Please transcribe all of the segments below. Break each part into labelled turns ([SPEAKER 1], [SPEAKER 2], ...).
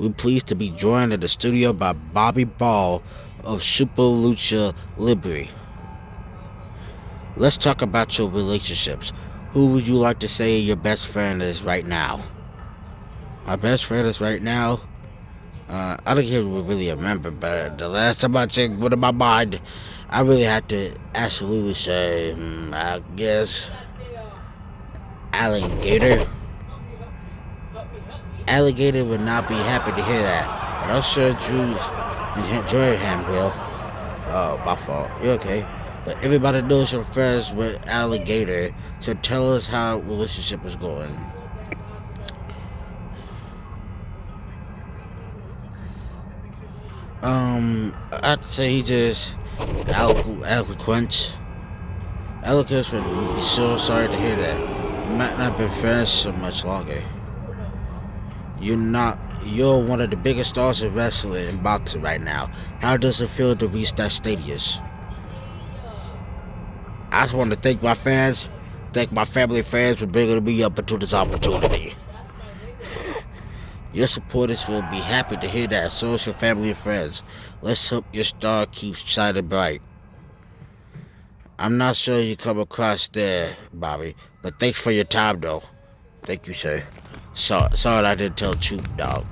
[SPEAKER 1] We're pleased to be joined in the studio by Bobby Ball of Super Lucha Libre. Let's talk about your relationships. Who would you like to say your best friend is right now? My best friend is right now. I don't even really remember, but the last time I checked with my mind, I really had to absolutely say, I guess, Alligator. Alligator would not be happy to hear that, but I'm sure Drew's enjoyed him, Will. Oh, my fault. You're okay. But everybody knows you're friends with Alligator, so tell us how relationship is going. I'd say he just eloquent. Eloquent would be so sorry to hear that. You might not be friends so much longer. You're one of the biggest stars in wrestling and boxing right now. How does it feel to reach that status? I just want to thank my fans, thank my family and friends for bringing me up into this opportunity. Your supporters will be happy to hear that, so is your family and friends. Let's hope your star keeps shining bright. I'm not sure you come across there, Bobby, but thanks for your time, though. Thank you, sir. Sorry I didn't tell Troop, dog.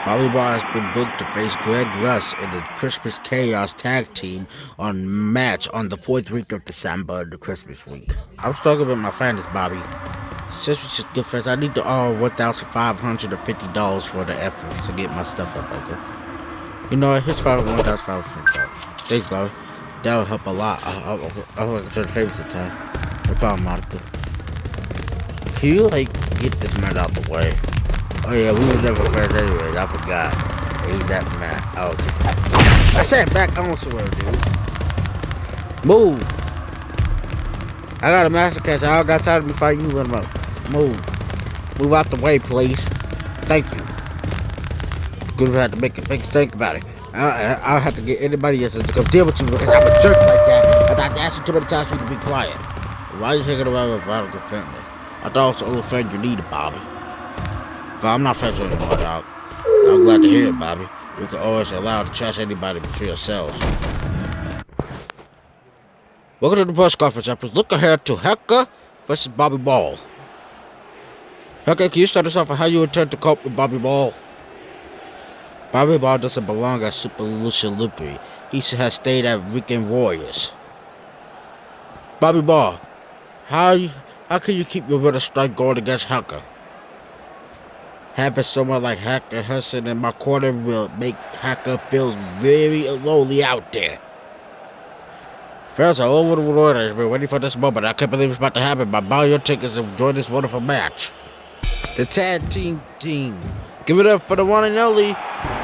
[SPEAKER 1] Bobby Ball has been booked to face Greg Russ in the Christmas Chaos Tag Team match on the 4th week of December, the Christmas week. I was talking with my friends, Bobby. Since we're just good friends, I need to $1,550 for the effort to get my stuff up, okay? You know what? Here's $1,550. Thanks, Bobby. That'll help a lot. I'll return favors in time. No problem, Monica. Can you, get this man out the way? Oh, yeah, we were never friends anyways. I forgot. He's that man. Oh, okay. I said back on somewhere, dude. Move. I got a master catch. I don't got time to be fighting you. Let him up. Move out the way, please. Thank you. Good to have to make it think about it. I'll have to get anybody else to come deal with you because I'm a jerk like that. I asked you too many times for you to be quiet. Why are you taking away with Veronica Finley? I thought it was the only friend you needed, Bobby. I'm not friends with anymore, dog. I'm glad to hear it, Bobby. We can always allow to trust anybody but yourselves. Welcome to the press conference, episode. Look ahead to Hecka versus Bobby Ball. Hecka, can you start us off on how you intend to cope with Bobby Ball? Bobby Ball doesn't belong at Super Lucha Libre. He has stayed at Weekend Warriors. Bobby Ball, how can you keep your winning strike going against Hecka? Having someone like Hecka Hudson in my corner will make Hecka feel very lonely out there. Fans are all over the world has been waiting for this moment. I can't believe it's about to happen. Buy your tickets and join this wonderful match. The tag team. Give it up for the one and only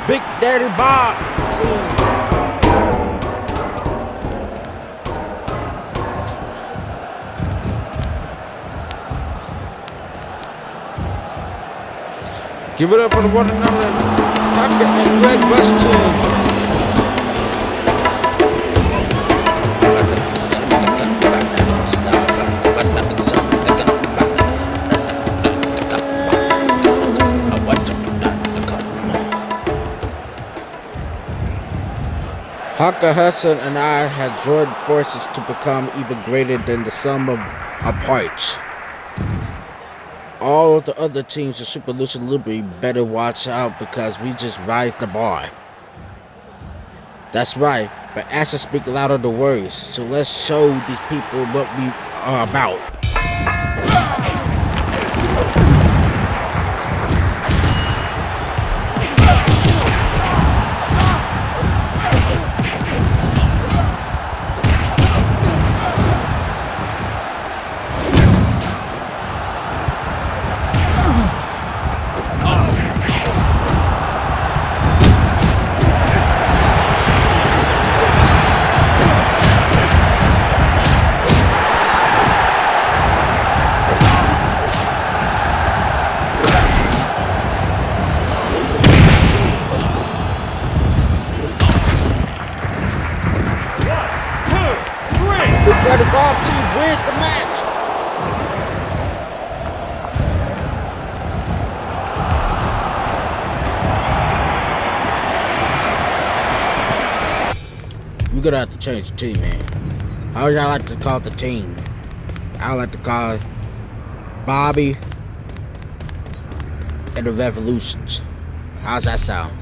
[SPEAKER 1] Big Daddy Bob team. Give it up for the one and only Dr. and Greg Weston. Hecka Hudson and I have joined forces to become even greater than the sum of our parts. All of the other teams of Super Lucha Libre better watch out because we just rise the bar. That's right, but actions speak louder than words, so let's show these people what we are about. gonna have to change the team, man. How y'all like to call it the team? I like to call it Bobby and the Revolutions. How's that sound?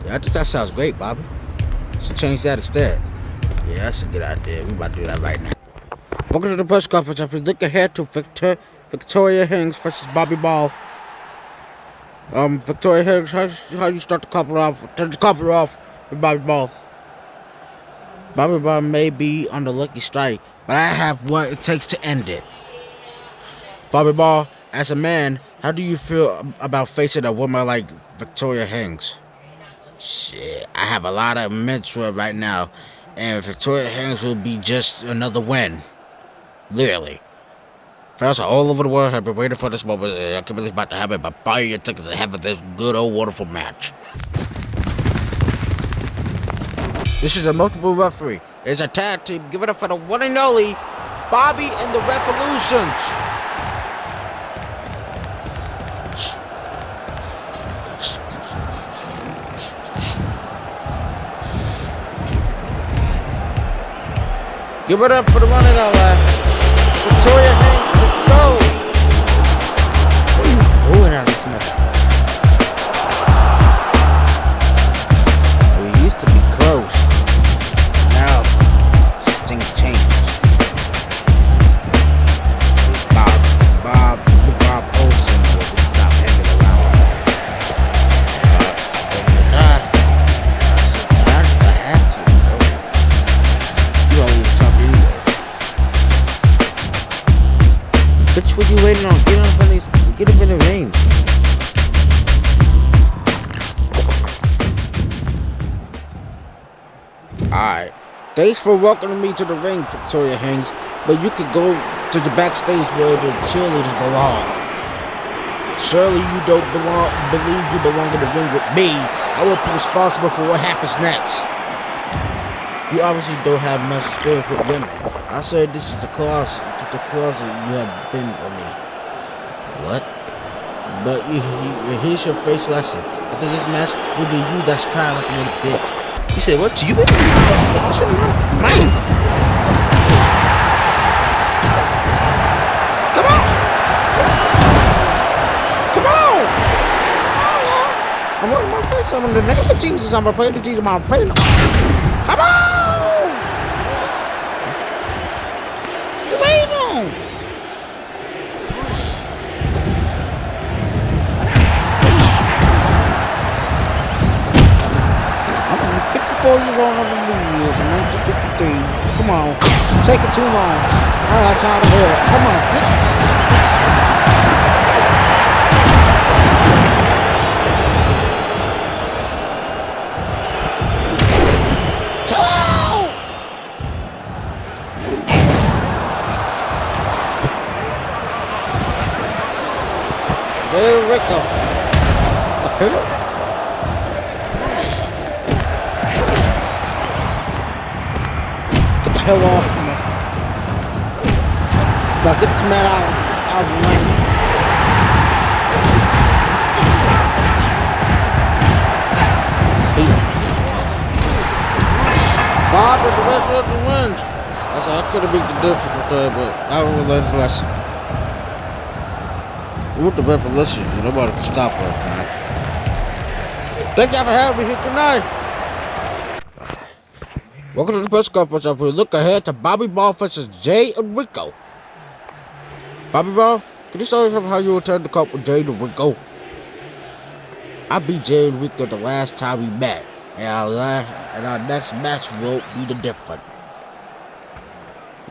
[SPEAKER 1] Yeah, I think that sounds great, Bobby. Let's change that instead. Yeah, that's a good idea. We about to do that right now. Welcome to the press conference. As we look ahead to Victoria Hings versus Bobby Ball. Victoria Hings, how you start the couple off? Turn the couple off with Bobby Ball. Bobby Ball may be on the lucky strike, but I have what it takes to end it. Bobby Ball, as a man, how do you feel about facing a woman like Victoria Hings? Shit, I have a lot of mentor right now, and Victoria Hings will be just another win. Literally. Fans all over the world have been waiting for this moment. I can't believe it's about to happen, but buy your tickets and have this good old wonderful match. This is a multiple referee. It's a tag team. Give it up for the one and only Bobby and the Revolutions. Give it up for the one and only Victoria Hings. Let's go. What are you doing out of this mother? We used to be close. Now things change. Bob Olsen will stop hanging around with that. I had to, bro. You all need to talk anyway. Bitch, what you waiting on? Get up in the ring. Alright. Thanks for welcoming me to the ring, Victoria Hings, but you could go to the backstage where the cheerleaders belong. Surely you don't believe you belong in the ring with me. I will be responsible for what happens next. You obviously don't have much experience with women. I said this is the closet you have been with me. What? But here's your first lesson. After this match, it'll be you that's trying like a little bitch. He said, what, you? Mine. Come on. Come on. I'm going to pray some in the name of Jesus. I'm going to pray to Jesus. I'm going to pray. Come on. You wait on. I'm only 54 years old on the New Year's in 1953. Come on. Take it too long. I'm tired of it. Come on. Come on. There we go. Get the hell off me. Now get this man out of the lane. Bob with the rest of the wins. I said I could have made the difference with that, but I would learn his lesson. With the Revolutions, nobody can stop us, man. Thank y'all for having me here tonight. Welcome to the press conference. We look ahead to Bobby Ball versus Jay and Rico. Bobby Ball, can you start off how you returned the cup with Jay and Rico? I beat Jay and Rico the last time we met, and our next match will be the different.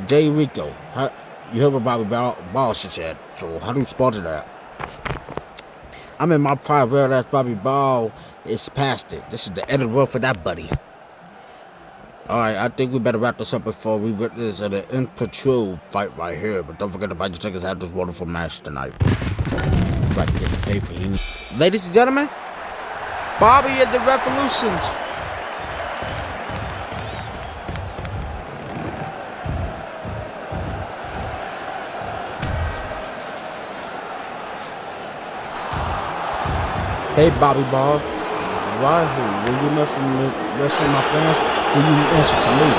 [SPEAKER 1] Jay and Rico, you heard what Bobby Ball she said, so how do you respond to that? I'm in my prime, whereas Bobby Ball is past it. This is the end of the road for that buddy. Alright, I think we better wrap this up before we witness an In Patrol fight right here. But don't forget to buy your tickets to have this wonderful match tonight. About to get to pay for him. Ladies and gentlemen, Bobby and the Revolutions. Hey Bobby Ball, why will you mess with my fans? then you answer to me.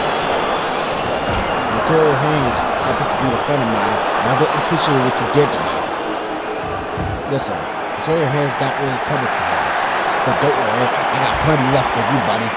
[SPEAKER 1] Material Haynes happens to be a friend of mine, and I don't appreciate what you did to him. Listen, Material Haynes got really coming for him. But don't worry, I got plenty left for you, buddy.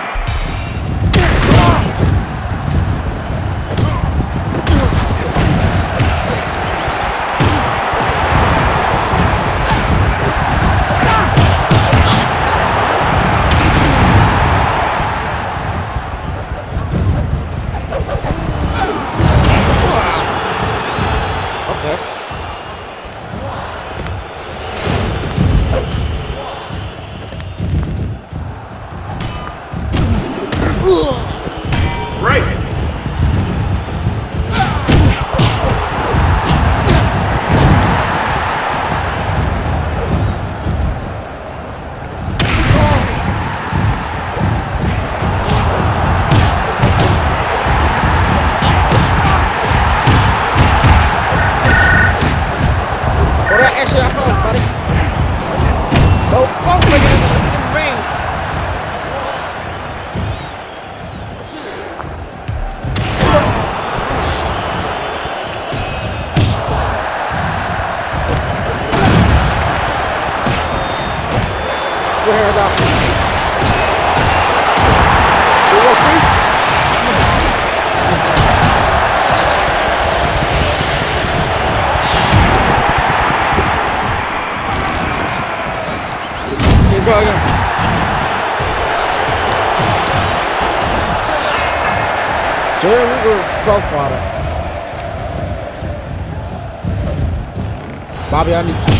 [SPEAKER 1] Bobby, I need you.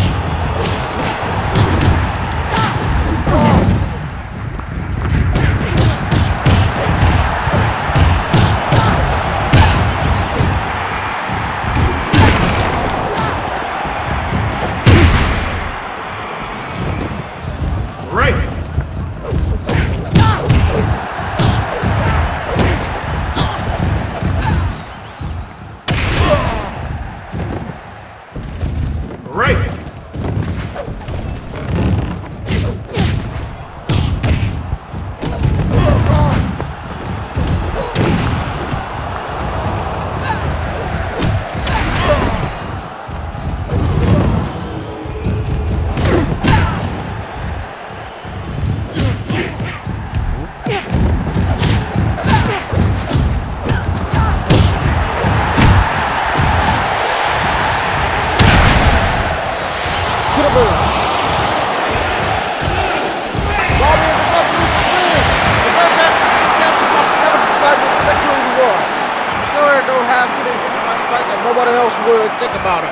[SPEAKER 1] Nobody else would think about it.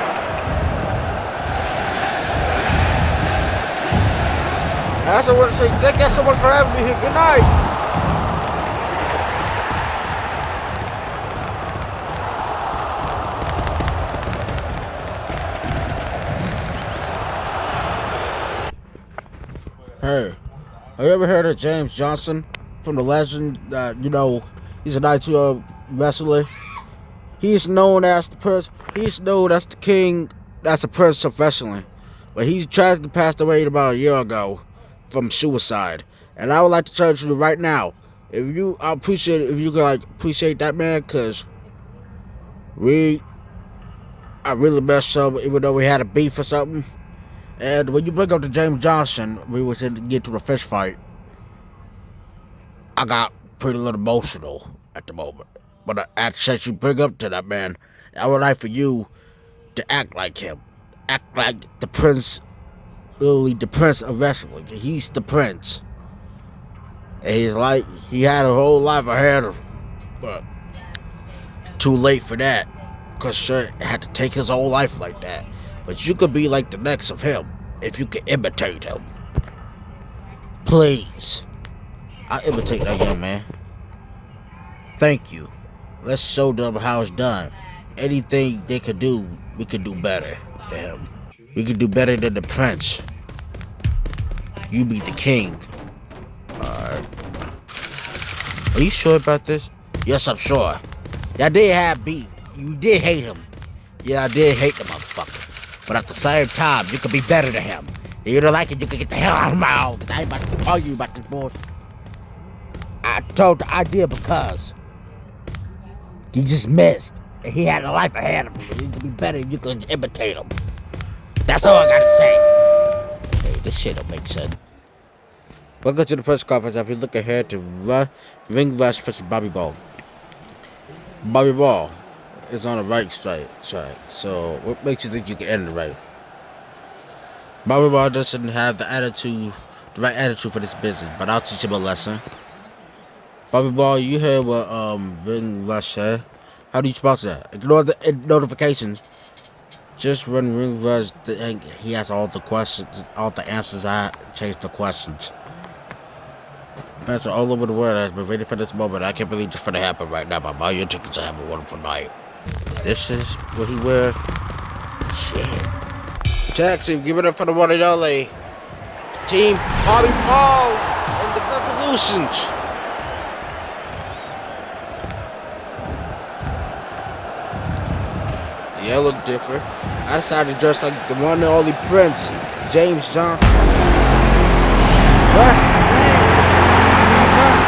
[SPEAKER 1] I also want to say thank you so much for having me here. Good night. Hey, have you ever heard of James Johnson from the legend? He's a ITO wrestler. He's known as the king. That's the prince of wrestling. But he tragically passed away about a year ago from suicide. And I would like to tell you right now, I appreciate it if you could appreciate that man, cause I really messed up, even though we had a beef or something. And when you bring up to James Johnson, we was to get to the fist fight. I got pretty little emotional at the moment. But since you bring up to that man, I would like for you to act like him. Act like the prince, literally the prince of wrestling. He's the prince. And he had a whole life ahead of him. But too late for that. Because sure, had to take his whole life like that. But you could be like the next of him if you can imitate him. Please. I'll imitate that young man. Thank you. Let's show them how it's done. Anything they could do, we could do better than him. We could do better than the prince. You be the king. Alright. Are you sure about this? Yes, I'm sure. Y'all did have beef. You did hate him. Yeah, I did hate the motherfucker. But at the same time, you could be better than him. If you don't like it, you can get the hell out of my house. I ain't about to argue about this boy. I told the idea because he just missed. And he had a life ahead of him. It needs to be better if you could imitate him. That's all I gotta say. Hey, this shit don't make sense. Welcome to the press conference. If you look ahead to Ring Rust versus Bobby Ball. Bobby Ball is on the right strike. So what makes you think you can end the right? Bobby Ball doesn't have the right attitude for this business, but I'll teach him a lesson. Bobby Ball, you heard what Ring Rust said. How do you sponsor that? Ignore the notifications. Just run Ring Rust. He has all the questions, all the answers. I changed the questions. Fans are all over the world has been waiting for this moment. I can't believe it's going to happen right now. Buy your tickets and have a wonderful night. This is what he wear. Shit. Jackson, give it up for the one and only Team Bobby Ball and the Revolutions. Yeah, I look different. I decided to dress like the one and only Prince, James Johnson. Rush, man. Rush.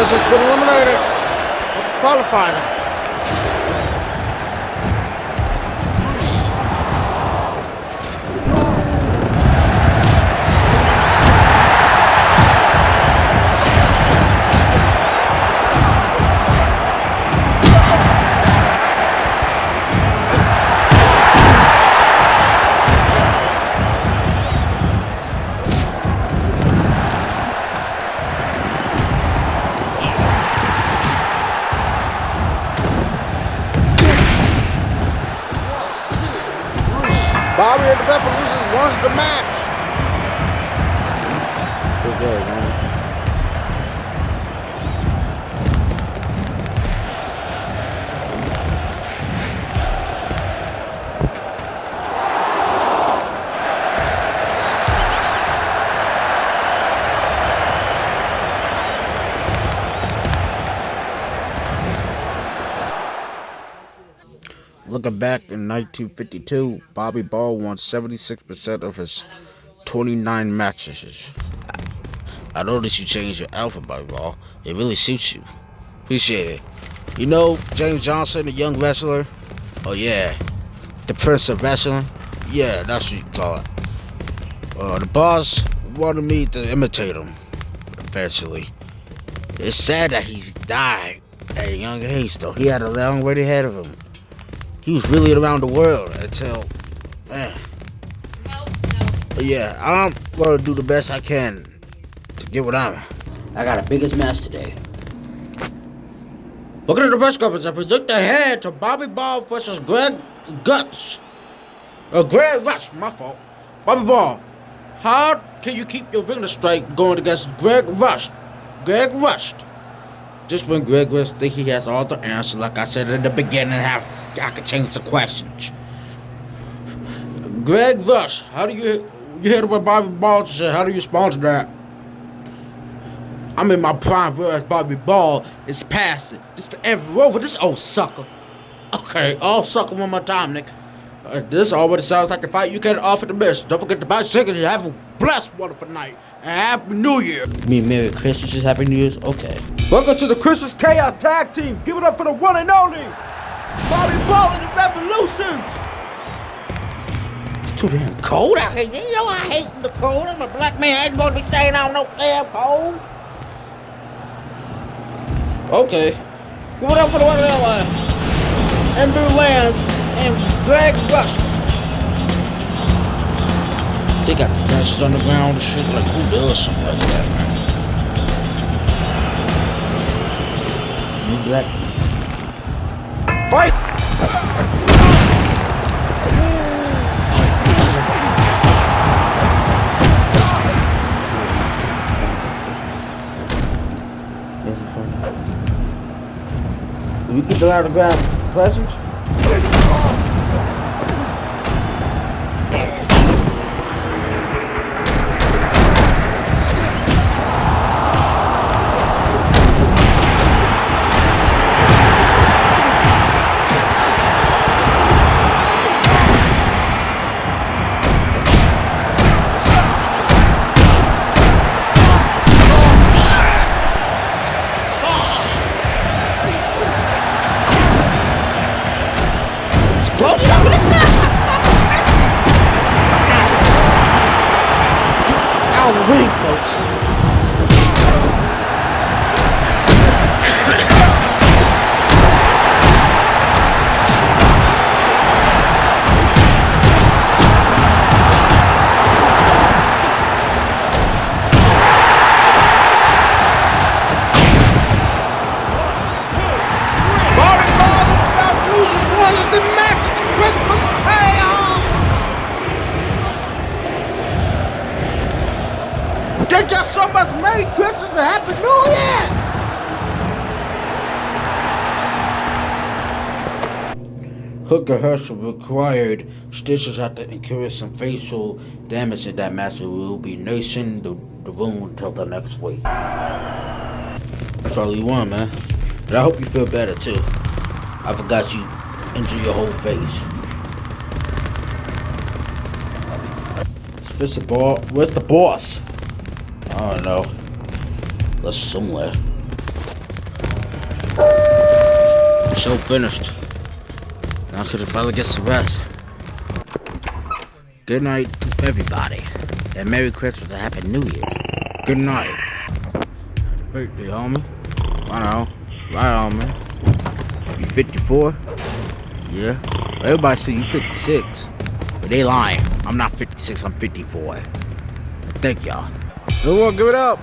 [SPEAKER 1] Has been eliminated at the qualifier. Bobby and the Revolutions wants the match. Good day, man. Looking back in 1952, Bobby Ball won 76% of his 29 matches. I noticed you changed your outfit, Bobby Ball. It really suits you. Appreciate it. You know James Johnson, the young wrestler? Oh yeah, the Prince of Wrestling? Yeah, that's what you call it. The boss wanted me to imitate him, eventually. It's sad that he's died at a young age, though. He had a long way ahead of him. He was really around the world until, man. But yeah, I'm gonna do the best I can to get what I got the biggest match today. Looking at the press conference, I predict ahead to Bobby Ball versus Greg Rush, my fault. Bobby Ball, how can you keep your ring straight going against Greg Rush? Just when Greg Rush think he has all the answers, like I said in the beginning, I could change the questions. Greg Rush, how do you hear what Bobby Ball said? How do you respond to that? I'm in my prime, whereas Bobby Ball is past it. This the ever over. This old sucker. Okay, all sucker one more time, Nick. This already sounds like a fight you can't offer to miss. Don't forget to buy tickets and have a blessed, wonderful night. And Happy New Year. You mean Merry Christmas and Happy New Year's? Okay. Welcome to the Christmas Chaos Tag Team. Give it up for the one and only Bobby Ball and the Revolutions. It's too damn cold out here. You know I hate the cold. I'm a black man. I ain't gonna be staying out no damn cold. Okay. Give it up for the one and only Ember Lance and Greg Rust. They got the branches on the ground and shit. Like, who does something like that, man? You black. Fight! Did we get the ladder grab presents? Thank y'all so much. Merry Christmas and Happy New Year! Hooker Herschel required stitches after incurring some facial damage in that match. Will be nursing the wound until the next week. That's all you want, man. But I hope you feel better too. I forgot you into your whole face. Where's the ball? Where's the boss? I don't know. That's somewhere. Show finished. Now I could probably get some rest. Good night to everybody. And Merry Christmas and Happy New Year. Good night. Happy birthday, homie. I know. Right on, man. You 54? Yeah. Everybody say you 56. But they lying. I'm not 56, I'm 54. Thank y'all. Everyone give it up.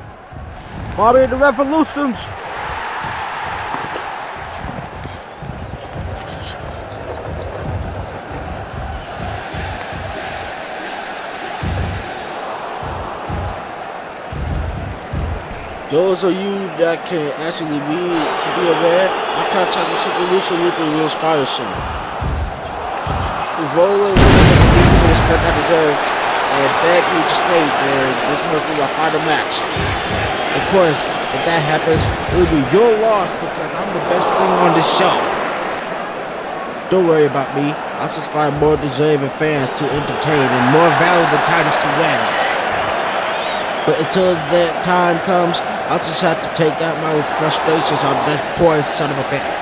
[SPEAKER 1] Bobby and the Revolutions. Those of you that can actually be aware, I contracted Super Lucha Lupe will inspire soon. Rolling with the respect I deserve and beg me to stay, then this must be my final match. Of course, if that happens, it will be your loss because I'm the best thing on this show. Don't worry about me. I'll just find more deserving fans to entertain and more valuable titles to win. But until that time comes, I'll just have to take out my frustrations on this poor son of a bitch.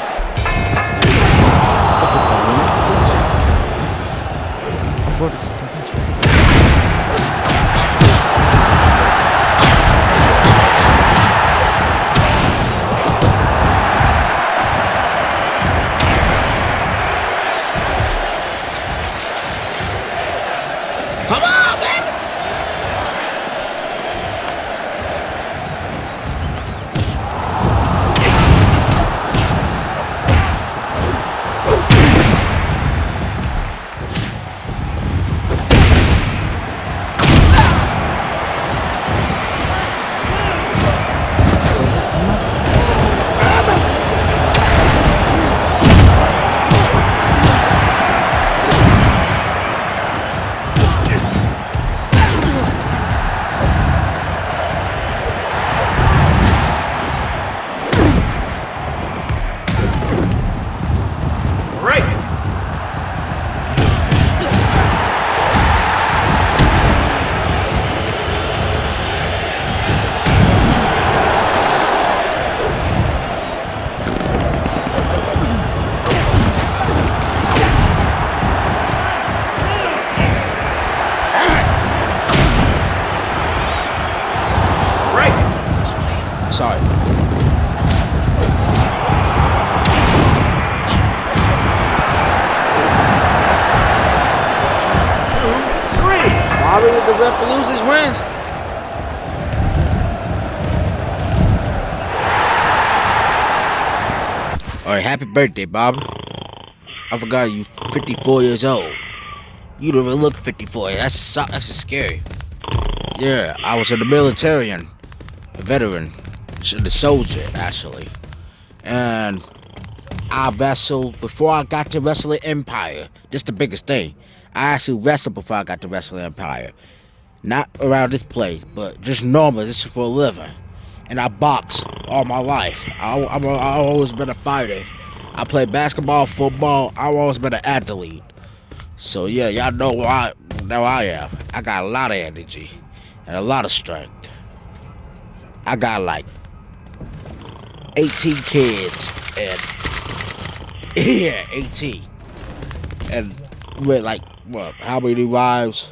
[SPEAKER 1] Come on, baby! Bobby with the ref loses wins. Alright, happy birthday, Bobby. I forgot you 54 years old. You don't even look 54. That's scary. Yeah, I was in the military, a veteran, the soldier actually, and I wrestled before I got to Wrestling Empire. This is the biggest thing. I actually wrestled before I got to Wrestling Empire. Not around this place, but just normal. This is for a living. And I boxed all my life. I've always been a fighter. I played basketball, football. I've always been an athlete. So yeah, y'all know where I am. I got a lot of energy and a lot of strength. I got like 18 kids and yeah, 18. And with like what? How many wives?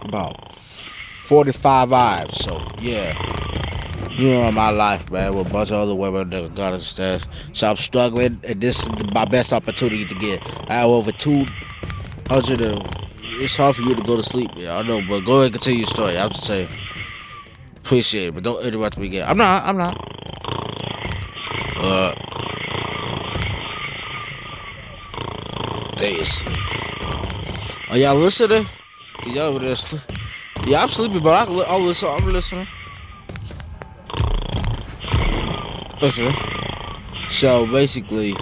[SPEAKER 1] About 45 wives. So yeah. You know my life, man, with a bunch of other women that got us stuff. So I'm struggling, and this is my best opportunity to get. I have over 200. It's hard for you to go to sleep, man. I know, but go ahead and continue your story. I'm just saying, appreciate it, but don't interrupt me again. I'm not. Stay asleep. Are y'all listening? Y'all over there sleep? Yeah, I'm sleeping, but I'll listen. I'm listening. Listen. So basically,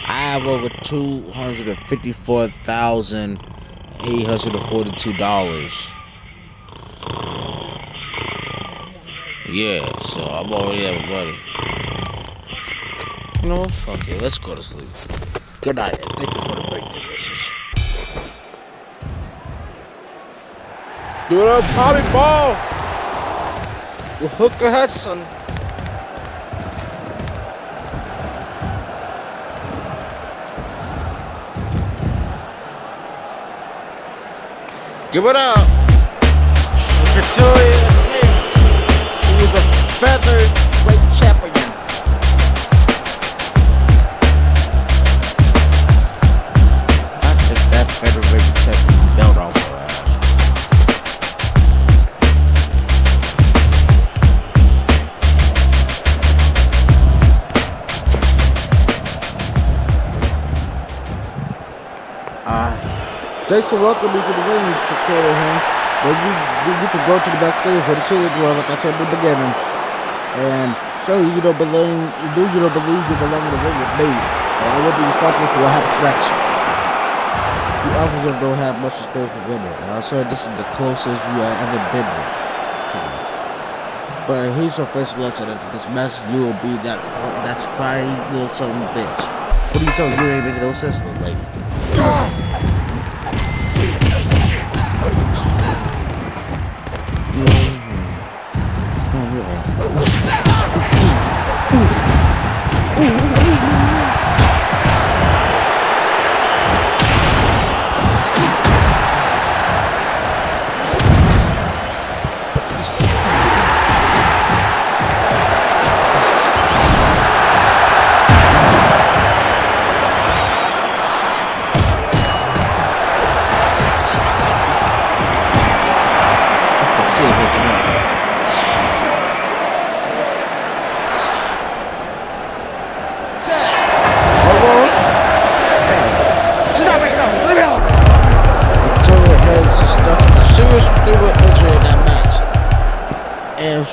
[SPEAKER 1] I have over $254,842. Yeah, so I'm already having money. You know what? Fuck it. Let's go to sleep. Good night, and thank you for the birthday wishes. Give it up, Bobby Ball! With Hooker Hudson. Give it up for Victoria Hayes, who was a featherweight champion. I took that featherweight champion belt off her ass. Thanks for welcoming me to the ring, Victoria Hayes. But you get to go to the backstage for the children's world, like I said in the beginning. And show you don't believe you belong in the ring with me. I will be responsible for what happens next. You officers don't have much respect for women. And I said this is the closest you have ever been with to me. But here's your first lesson. After this match, you will be that's crying little son of a bitch. What do you tell you ain't making no sense to me, lady?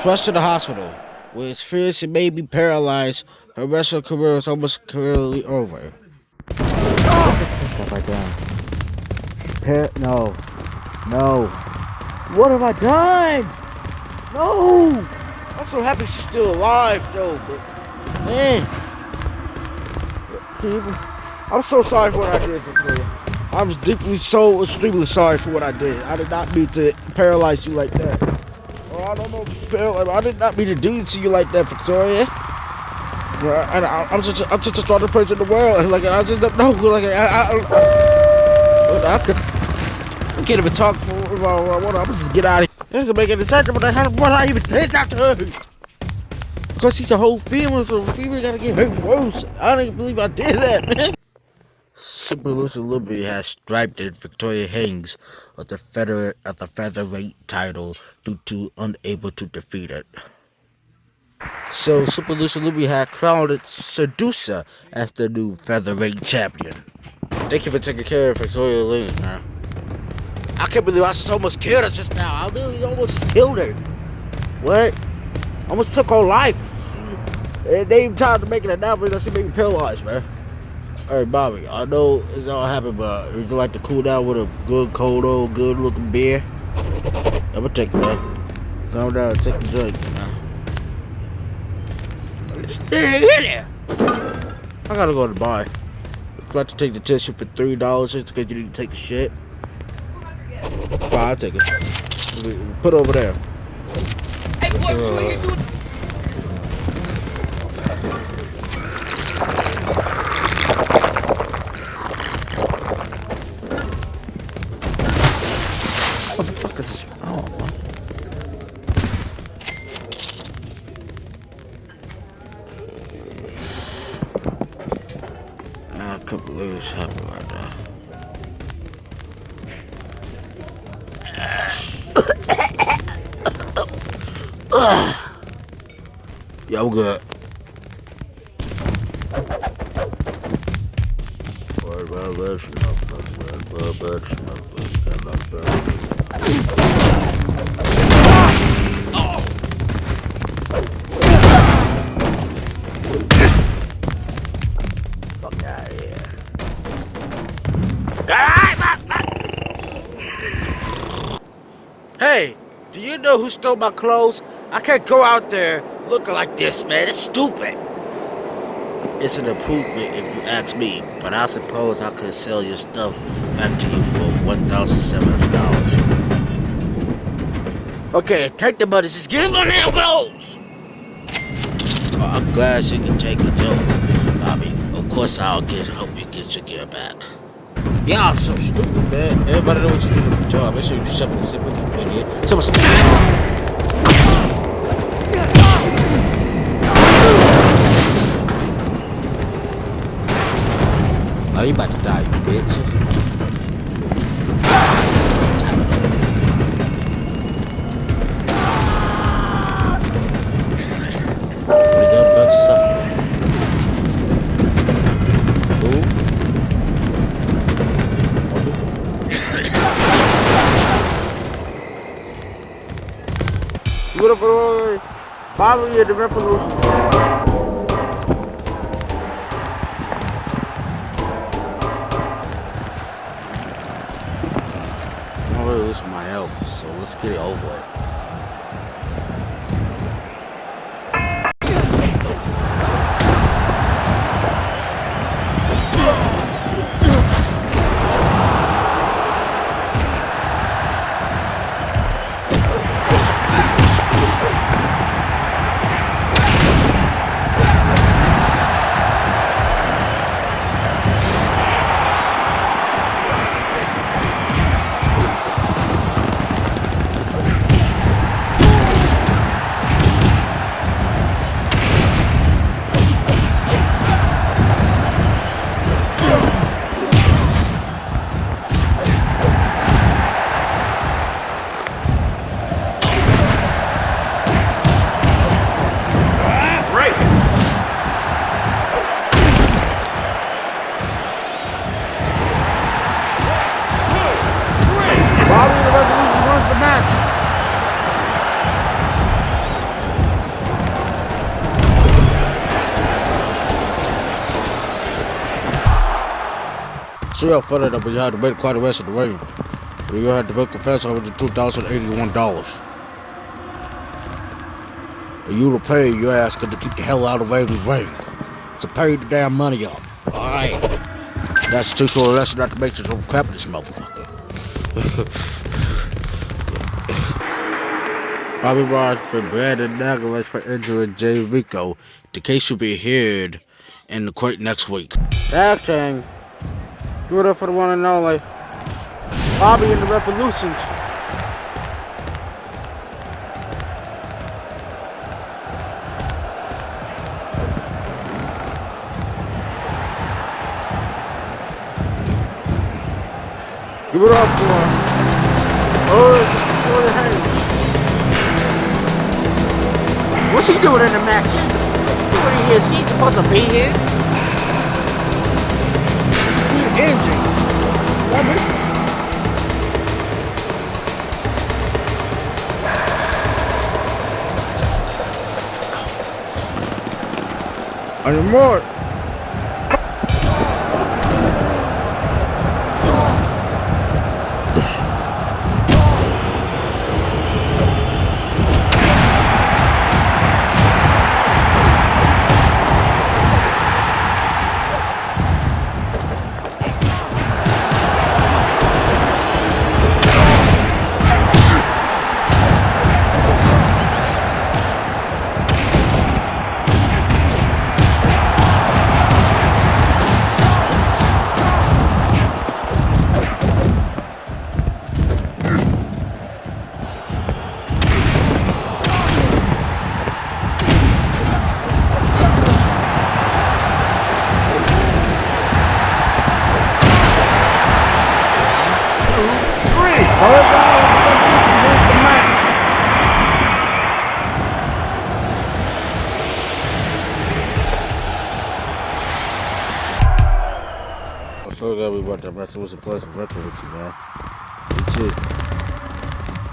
[SPEAKER 1] Rushed to the hospital, where it's feared she may be paralyzed. Her wrestling career is almost completely over. What No. What have I done? No. I'm so happy she's still alive, though. But man, I'm so sorry for what I did, Victoria. I'm so extremely sorry for what I did. I did not mean to paralyze you like that. I don't know. I did not mean to do it to you like that, Victoria. I'm such a strongest person in the world. Like I just don't know. Like I can't even talk for I'm gonna just get out of here. It doesn't make any sense. What I even did that to her? Because she's a whole female, so the female gotta get hurt worse. I don't even believe I did that, man. Super Lucy Liberty has striped Victoria Haynes of the featherweight title due to unable to defeat it. So Super Lucy Liberty had crowned Sedusa as the new featherweight champion. Thank you for taking care of Victoria Haynes, man. I can't believe I almost killed her just now. I literally almost just killed her. What? Almost took her life. And they even tried to make it now, but she made me paralyzed, man. Hey, Bobby, I know it's all happened, but would you like to cool down with a good, cold, old, good-looking beer? I'm gonna take it, man. Calm down, take the drink, man. Stay in there. I gotta go to the bar. I'd like to take the tissue for $3 just because you need to take a shit. Fine, I'll take it. Put it over there.
[SPEAKER 2] Hey, boy, what are you doing?
[SPEAKER 1] What the fuck is this? Oh, what? I can't believe it's happening right now. Yeah, I'm good. Fuck out of here. Hey, do you know who stole my clothes? I can't go out there looking like this, man. It's stupid. It's an improvement if you ask me, but I suppose I could sell your stuff back to you for $1,700. Okay, take the money. Just give me my damn clothes. Oh, I'm glad she can take a joke, Bobby. Of course I'll help you get your gear back. Yeah, I'm so stupid, man. Everybody know what you do for a job. Make sure you shove it in with you, idiot. Someone's... Oh, you about to die, you bitch. We got about suffering. Cool. Beautiful. Bobby and the Revolution. I'm gonna lose my health, so let's get it over with. So yeah, further that we had to make quite the rest of the ring. You had to make a fence over the $2,081. And you to pay your ass to keep the hell out of Raven's ring. So pay the damn money up. Alright. That's too short a lesson not to make some crap in this motherfucker. Bobby Roode been Brandon Nagler for injuring Jay Rico. The case will be heard in the court next week. Tag team. Give it up for the one and only Bobby and the Revolutions. Give it up, boy. Oh, hey. What's she doing in the match? What's she doing in here? She's supposed to be here.
[SPEAKER 3] She's a cool engine. Love it.
[SPEAKER 1] And more. So glad we went to wrestle. It was a pleasant wrestling with you, man. You too.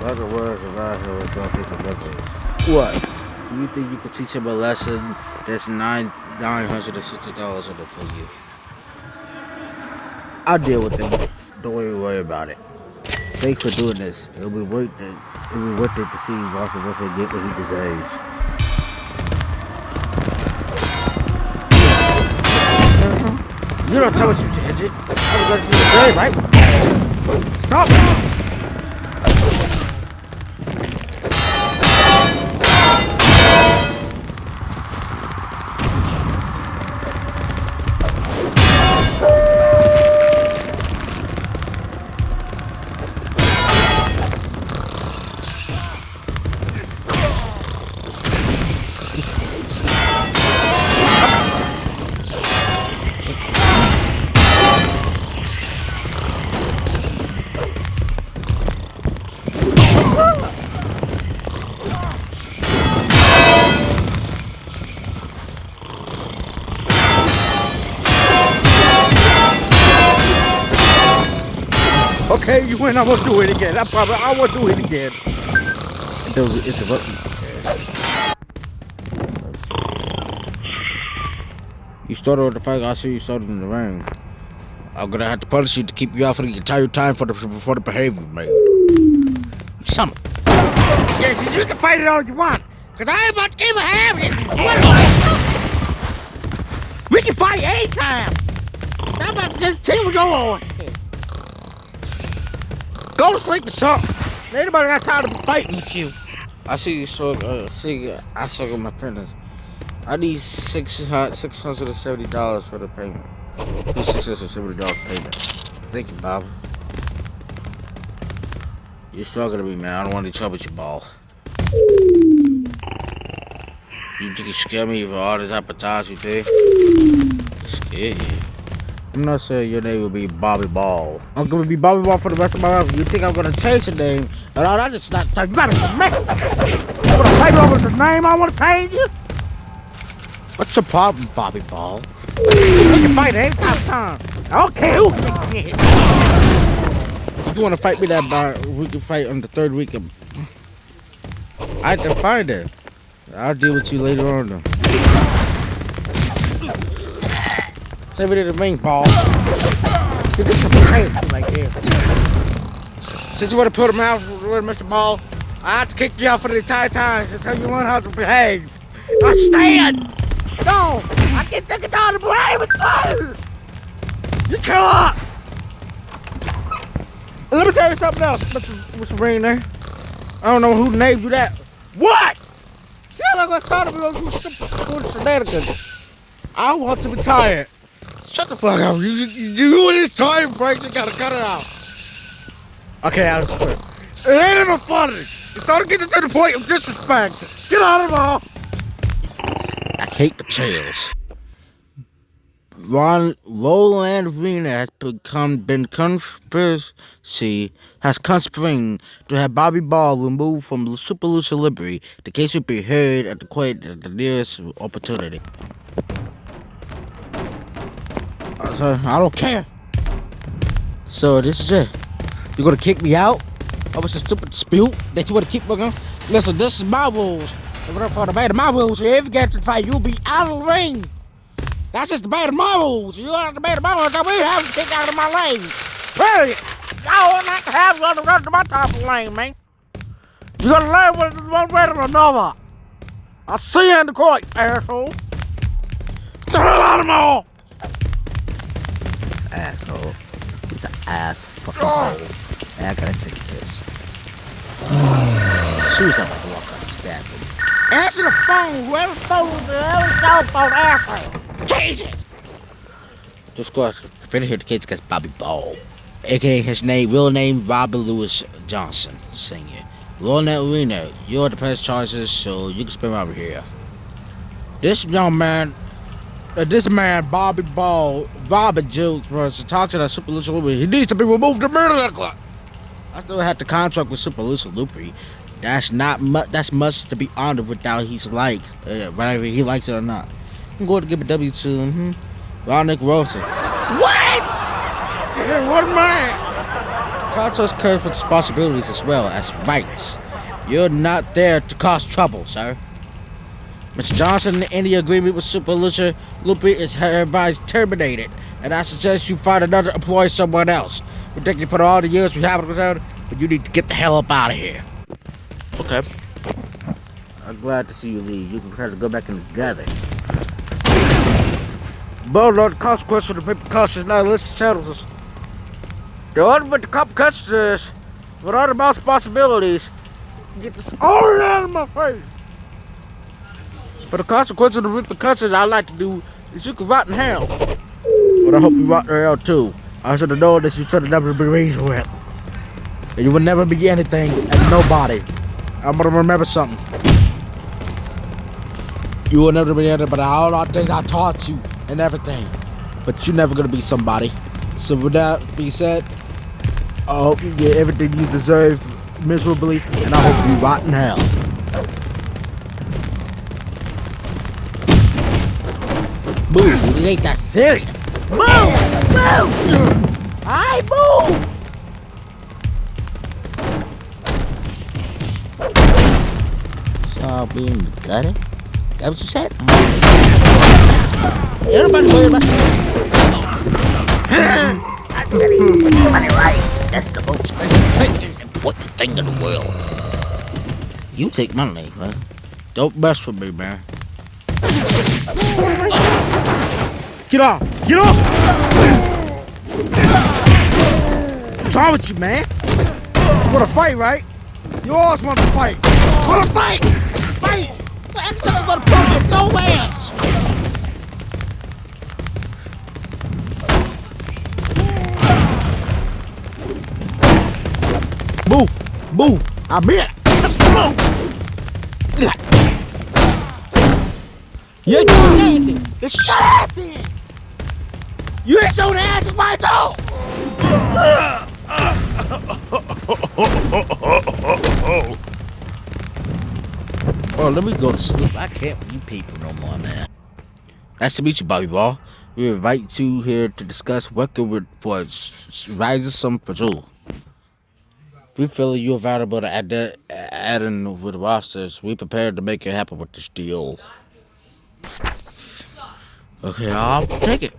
[SPEAKER 1] Roger words around here with all these wrestlers. What? You think you could teach him a lesson that's $960 in it for you? I'll deal with him. Don't even worry about it. Thanks for doing this. It'll be worth it to see Russell Wilson get what he deserves. You don't tell what you said, Edgy. I was going to see the right? Stop! Okay, you win. I won't do it again. I won't do it again. You started with the fight. I see you started in the ring. I'm gonna have to punish you to keep you out for the entire time for the behavior, man. Some. Yes, you can fight it all you want, cause I ain't about to give a half. We can fight anytime. I'm about to just tell you what's going on. Go to sleep or something. Anybody got time to be fighting with you? I see you I struggle my fitness. I need $670 for the payment. Need $670 payment. Thank you, Bob. You're struggling to me, man. I don't want any trouble with your ball. You think you scare me with all this appetite you did? Scare you. I'm not saying your name will be Bobby Ball. I'm gonna be Bobby Ball for the rest of my life. You think I'm gonna change the name? And all that's just not. You gotta be me. I'm gonna fight over the name I wanna change you. What's the problem, Bobby Ball? We can fight any time. Okay, who can get it? If you wanna fight me that bar, we can fight on the third week of. I can find it. I'll deal with you later on though. Save it in the main ball. See, this is a potato right there. Since you want to put him out with Mr. Ball, I have to kick you out for the entire time until you learn how to behave. I stand! No! I can't take it down to behave with clothes! You chill up! And let me tell you something else, Mr. Rain there. I don't know who named you that. What? Yeah, I'm gonna try to do stupid shenanigans. I want to retire. Shut the fuck up. You and this time breaks, you gotta cut it out. Okay, I was quit. It ain't even funny. It's starting to get to the point of disrespect. Get out of my house. I hate the chairs. Roland Arena has conspiring to have Bobby Ball removed from the Super Lucha Libre. The case will be heard at the court at the nearest opportunity. I don't care. So this is it. You gonna kick me out? I was a stupid dispute that you wanna keep working. Listen, this is my rules. For the bad of my rules, if you get to fight, you'll be out of the ring. That's just the bad of my rules. You are the bad of my rules. We have to kick out of my lane. Period. I don't like to have you on the rest of my top of the lane, man. You gotta learn with one way or another. I'll see you in the court, asshole. Get the hell out of my office. Asshole. He's an ass fucking hole. I gotta take this. Shoes up to walk out this bathroom. Answer the phone! Whoever's phone is there, whoever's cell phone, asshole! Jesus! Just go finish the case against Bobby Ball, aka his real name, Robert Louis Johnson, Sr. Roland Arena, you're the press charges, so you can spin over here. This man, Bobby Ball, Robert Jukes, was to talk to that Super Lucha Libre. He needs to be removed from the club. I still have the contract with Super Lucha Libre. That's not much. That's much to be honored without he's likes, whether he likes it or not. I'm going to give a W to Ronnick Rosa. What? What man? Contracts curve with responsibilities as well as rights. You're not there to cause trouble, sir. Mr. Johnson, any agreement with Super Lucha Libre is hereby terminated, and I suggest you find another employee somewhere else. We thank you for all the years we haven't returned, but you need to get the hell up out of here. Okay. I'm glad to see you leave. You can try to go back in together. But the consequence of the repercussions now listed channels. The ultimate consequences is, without my responsibilities, get this all out of my face. For the consequences of the repercussions, I'd like to do is you can rot in hell. But I hope you rot in hell too. I should have known that you should have never been raised with. And you will never be anything and nobody. I'm gonna remember something. You will never be anything but all the things I taught you and everything. But you're never gonna be somebody. So with that being said, I hope you get everything you deserve miserably, and I hope you rot in hell. Move, it ain't that serious. Move! Move! I move! Saw being the gutter? That what you said? Everybody worry about I'm ready to put your money right. That's the most important thing in the world. You take my money, man. Don't mess with me, man. Get off! Get off! What's wrong with you, man? You wanna fight, right? You always want to fight. Wanna fight? Fight! That's just gonna pump with no hands! Move! Move! I'm here! Move! You ain't doing anything! Then shut up then! You ain't showing the ass is my toe! Oh, let me go to sleep. I can't with you people no more, man. Nice to meet you, Bobby Ball. We invite you here to discuss working for Rising Sun Patrol. We feel you're valuable to add in with the rosters. We prepared to make it happen with this deal. Okay, I'll take it.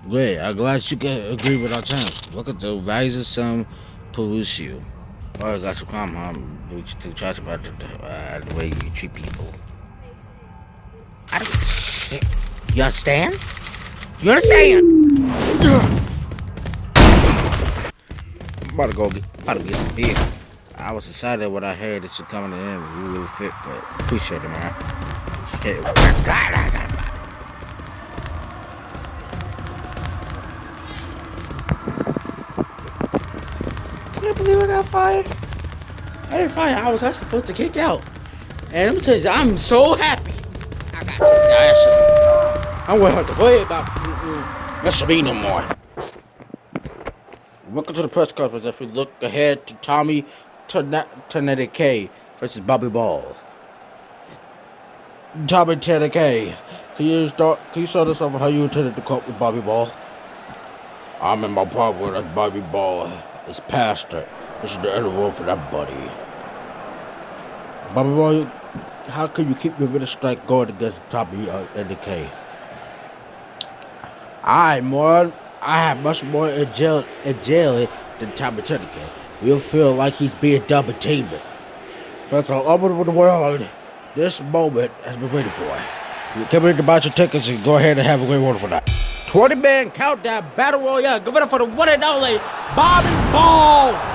[SPEAKER 1] Great, I'm glad you can agree with our terms. Welcome to Rising Sun Patrol. Oh, I got some comment to charge about the way you treat people. I don't. You understand? You understand? I'm about to get some beer. I was excited when I heard that you're coming in. You really fit for it. Appreciate it, man. God, I got it. I can't believe I got fired. I didn't fire. I was actually supposed to kick out. And let me tell you, I'm so happy. I got kicked out. I won't have to worry about Mr. B no more. Welcome to the press conference as we look ahead to Tommy Trinity K versus Bobby Ball. Tommy Trinity K, can you start us off how you attended the court with Bobby Ball? I'm in my problem with Bobby Ball is pastor. This is the other role for that buddy. Bobby Ball, how can you keep your winning strike going against Tommy K? I have much more agility than Tommy Trinity K. You'll feel like he's being double teamed. Fans all over the world, this moment has been waiting for. You come in to buy your tickets and go ahead and have a great one for that. 20-man countdown battle royale. Give it up for the one and only Bobby Ball.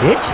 [SPEAKER 1] Bitch.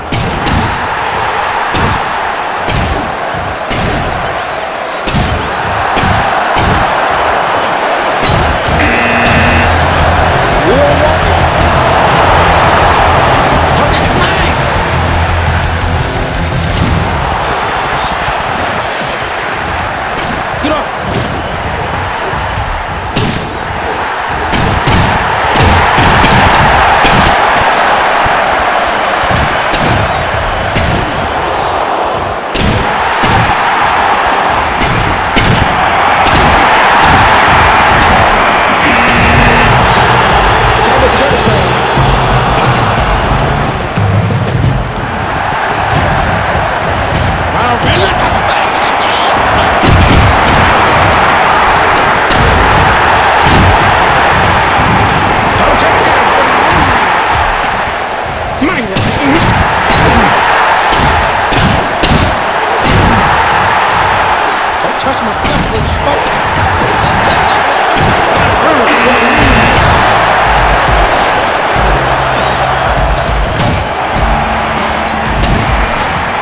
[SPEAKER 1] Touch my stuff with smoke.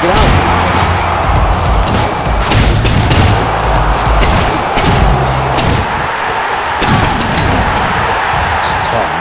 [SPEAKER 1] Get out. It's tough.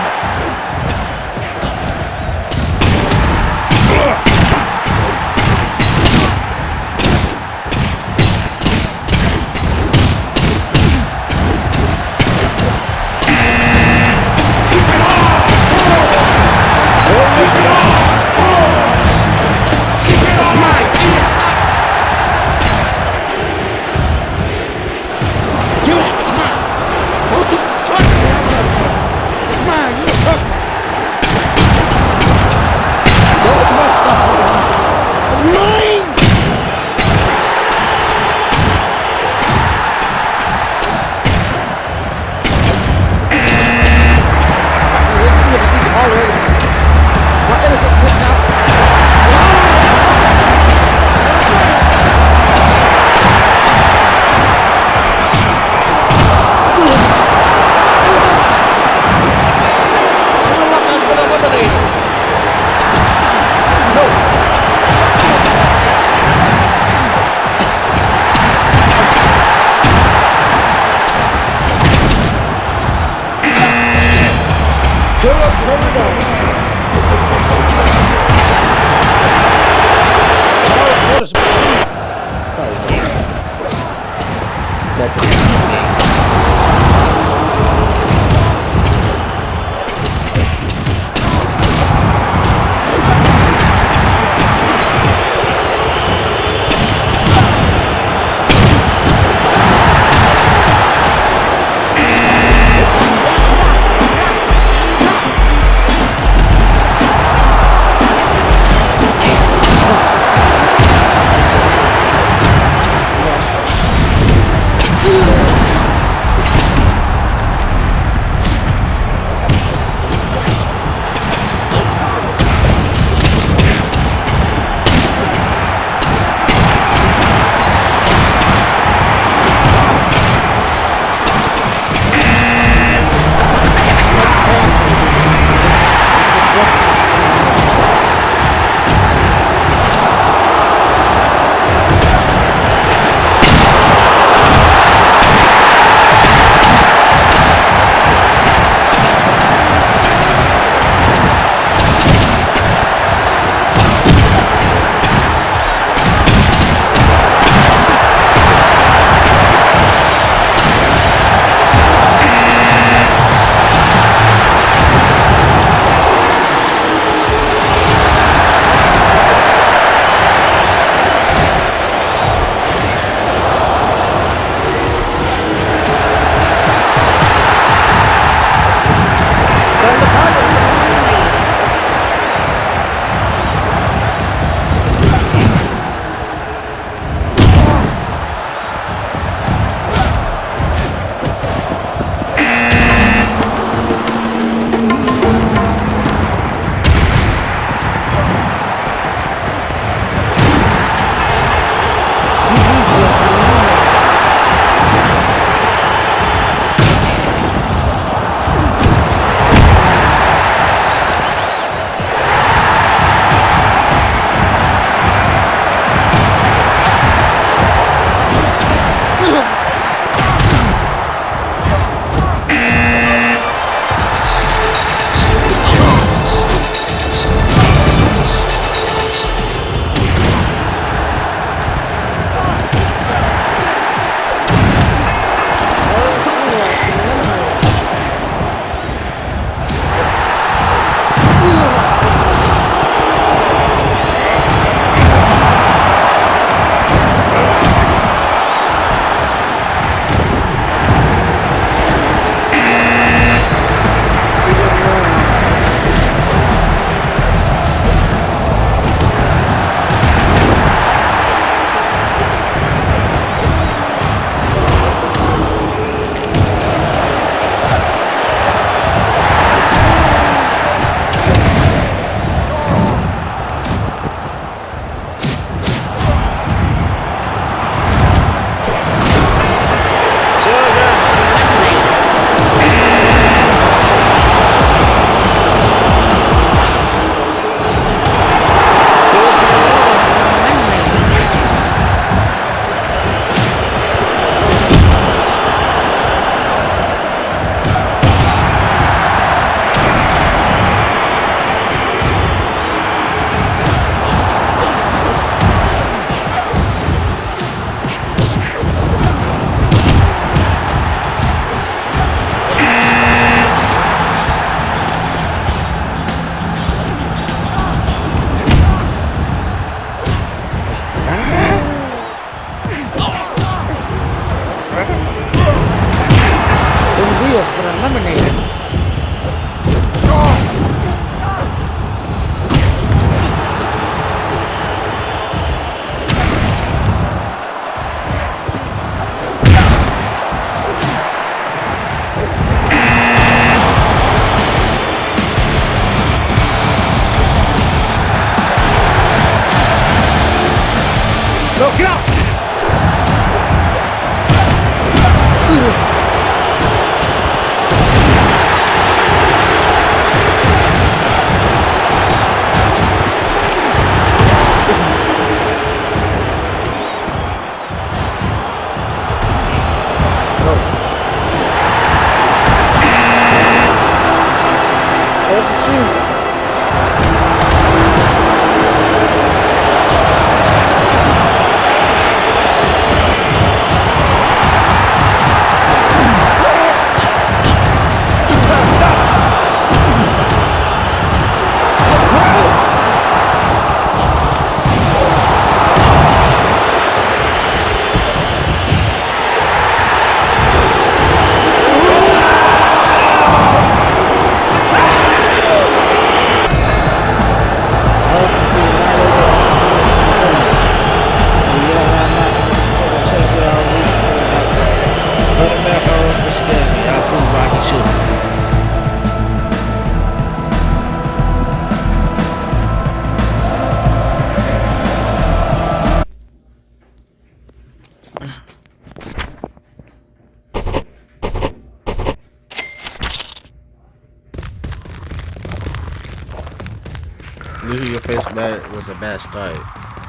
[SPEAKER 1] Losing your face bad was a bad start.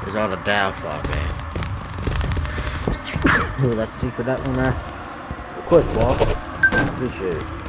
[SPEAKER 1] It's all the downfall, man. Ooh, that's tea for that one, man. Of course, boss. Appreciate it.